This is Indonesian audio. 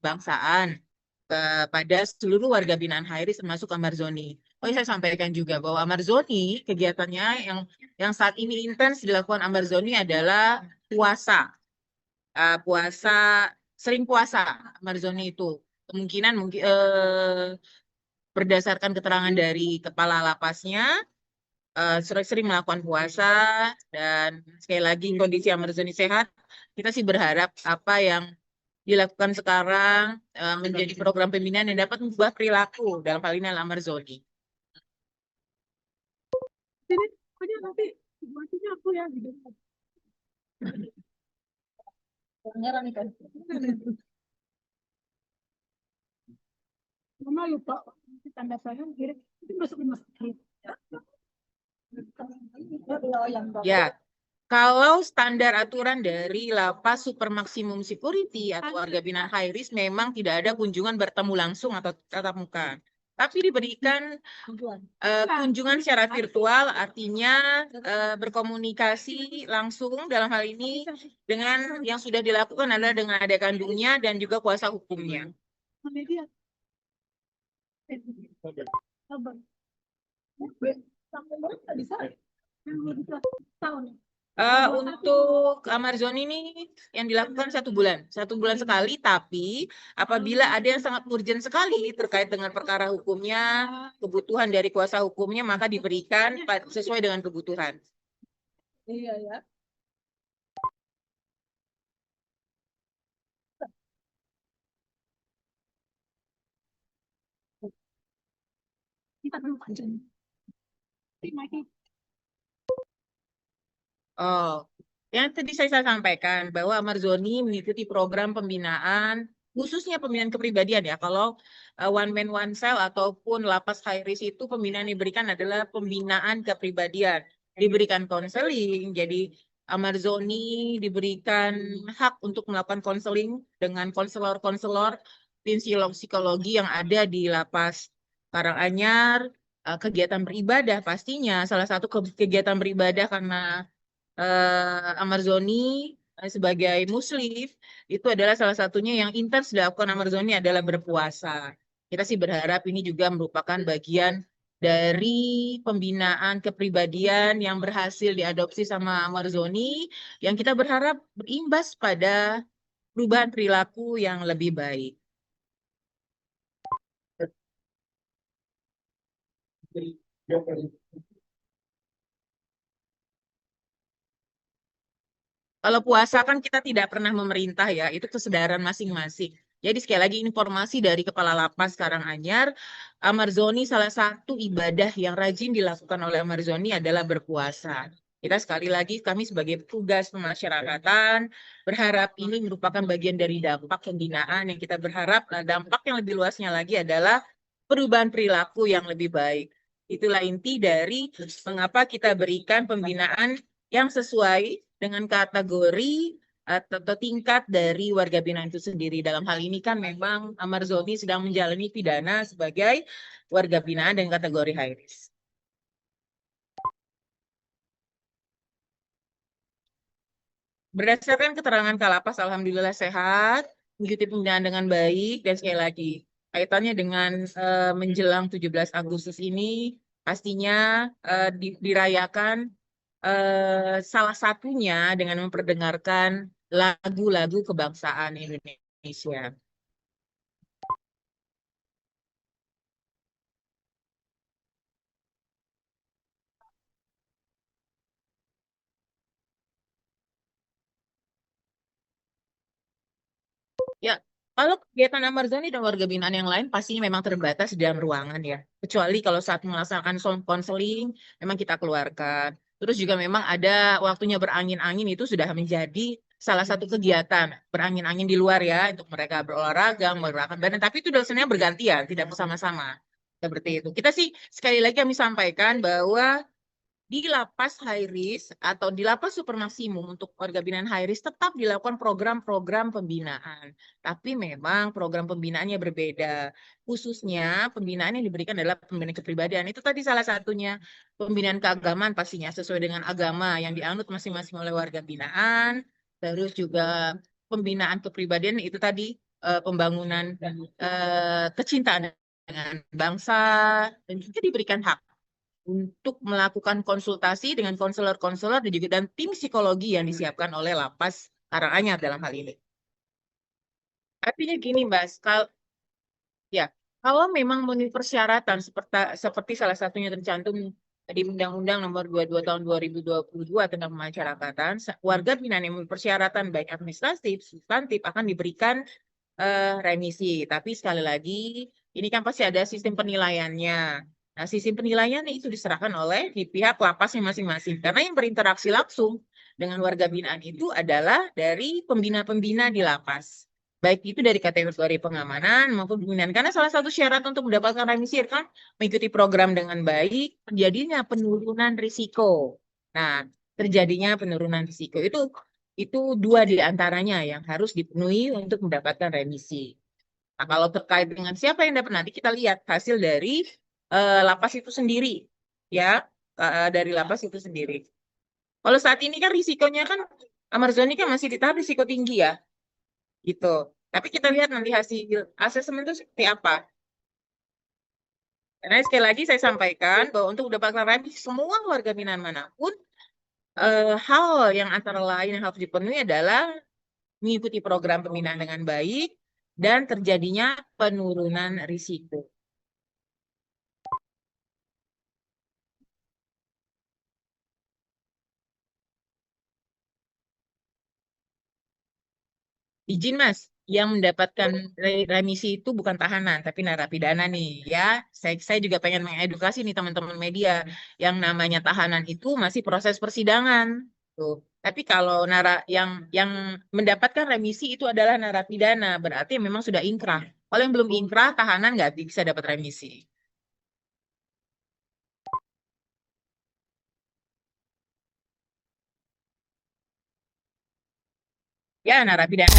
kebangsaan kepada seluruh warga binaan Hairis termasuk Amarzoni. Oh, saya sampaikan juga bahwa Amarzoni kegiatannya yang saat ini intens dilakukan Amarzoni adalah puasa. Puasa sering puasa Amarzoni itu. Kemungkinan mungkin berdasarkan keterangan dari kepala lapasnya sering-sering melakukan puasa dan sekali lagi kondisi Amarzoni sehat. Kita sih berharap apa yang dilakukan sekarang menjadi program pembinaan yang dapat mengubah perilaku dalam hal ini Amarzoni. Jadi, pokoknya nanti buatnya aku ya gitu. Mama lupa tanda saya kiri itu masukin masjid. Ya, kalau standar aturan dari Lapas Super Maksimum Security atau warga binaan high risk memang tidak ada kunjungan bertemu langsung atau tatap muka. Tapi diberikan kunjungan secara virtual, artinya berkomunikasi langsung dalam hal ini dengan yang sudah dilakukan adalah dengan adik kandungnya dan juga kuasa hukumnya. Untuk Amarzoni ini yang dilakukan 1 bulan sekali, tapi apabila ada yang sangat urgent sekali terkait dengan perkara hukumnya, kebutuhan dari kuasa hukumnya, maka diberikan sesuai dengan kebutuhan. Iya ya. Kita perlu panjang. Oh, yang tadi saya sampaikan bahwa Amarzoni mengikuti program pembinaan, khususnya pembinaan kepribadian ya. Kalau one man one cell ataupun lapas high risk itu pembinaan yang diberikan adalah pembinaan kepribadian, diberikan konseling. Jadi Amarzoni diberikan hak untuk melakukan konseling dengan konselor-konselor tim psikologi yang ada di lapas Karanganyar. Kegiatan beribadah pastinya salah satu kegiatan beribadah karena Amarzoni sebagai Muslim itu adalah salah satunya yang intens dilakukan Amarzoni adalah berpuasa. Kita sih berharap ini juga merupakan bagian dari pembinaan kepribadian yang berhasil diadopsi sama Amarzoni, yang kita berharap berimbas pada perubahan perilaku yang lebih baik. Kalau puasa kan kita tidak pernah memerintah ya, itu kesadaran masing-masing. Jadi sekali lagi informasi dari Kepala Lapas Karanganyar, Amarzoni salah satu ibadah yang rajin dilakukan oleh Amarzoni adalah berpuasa. Kita sekali lagi kami sebagai petugas pemasyarakatan berharap ini merupakan bagian dari dampak pembinaan yang kita berharap dampak yang lebih luasnya lagi adalah perubahan perilaku yang lebih baik. Itulah inti dari mengapa kita berikan pembinaan yang sesuai dengan kategori atau tingkat dari warga binaan itu sendiri. Dalam hal ini kan memang Amarzoni sedang menjalani pidana sebagai warga binaan dengan kategori high risk. Berdasarkan keterangan Kalapas, alhamdulillah sehat, mengikuti pembinaan dengan baik, dan sekali lagi kaitannya dengan menjelang 17 Agustus ini, pastinya dirayakan salah satunya dengan memperdengarkan lagu-lagu kebangsaan Indonesia. Ya, kalau kegiatan Amarzoni dan warga binaan yang lain pastinya memang terbatas di dalam ruangan ya. Kecuali kalau saat melaksanakan konseling, memang kita keluarkan. Terus juga memang ada waktunya berangin-angin itu sudah menjadi salah satu kegiatan. Berangin-angin di luar ya, untuk mereka berolahraga, menggerakkan badan. Tapi itu dosennya bergantian, tidak bersama-sama. Seperti itu. Kita sih sekali lagi kami sampaikan bahwa di lapas high risk atau di lapas super maksimum untuk warga binaan high risk tetap dilakukan program-program pembinaan. Tapi memang program pembinaannya berbeda. Khususnya pembinaan yang diberikan adalah pembinaan kepribadian. Itu tadi salah satunya pembinaan keagamaan pastinya sesuai dengan agama yang dianut masing-masing oleh warga binaan. Terus juga pembinaan kepribadian itu tadi pembangunan kecintaan dengan bangsa, dan juga diberikan hak untuk melakukan konsultasi dengan konselor-konselor dan juga dan tim psikologi yang disiapkan oleh Lapas Karanganyar dalam hal ini. Artinya gini, Mbak, ya, kalau memang memenuhi persyaratan seperti salah satunya tercantum di Undang-Undang Nomor 22 Tahun 2022 tentang Pemasyarakatan, warga binaan yang memenuhi persyaratan baik administratif, substantif akan diberikan remisi. Tapi sekali lagi, ini kan pasti ada sistem penilaiannya. Nah, sistem penilaian itu diserahkan oleh di pihak lapasnya masing-masing. Karena yang berinteraksi langsung dengan warga binaan itu adalah dari pembina-pembina di lapas. Baik itu dari kategori pengamanan maupun pembinaan. Karena salah satu syarat untuk mendapatkan remisi kan mengikuti program dengan baik, terjadinya penurunan risiko. Nah, terjadinya penurunan risiko itu dua di antaranya yang harus dipenuhi untuk mendapatkan remisi. Nah, kalau terkait dengan siapa yang dapat nanti kita lihat hasil dari lapas itu sendiri, ya, dari lapas itu sendiri. Kalau saat ini kan risikonya kan Amarzoni kan masih di tahap risiko tinggi ya, gitu. Tapi kita lihat nanti hasil asesmen itu seperti apa. Karena sekali lagi saya sampaikan bahwa untuk mendapatkan remisi semua warga binaan manapun, hal yang antara lain yang harus dipenuhi adalah mengikuti program pembinaan dengan baik dan terjadinya penurunan risiko. Izin Mas, yang mendapatkan remisi itu bukan tahanan, tapi narapidana nih ya. Saya juga pengen mengedukasi nih teman-teman media. Yang namanya tahanan itu masih proses persidangan. Tuh. Tapi kalau yang mendapatkan remisi itu adalah narapidana, berarti memang sudah inkrah. Kalau yang belum inkrah, tahanan nggak bisa dapat remisi. Ya, narapidana.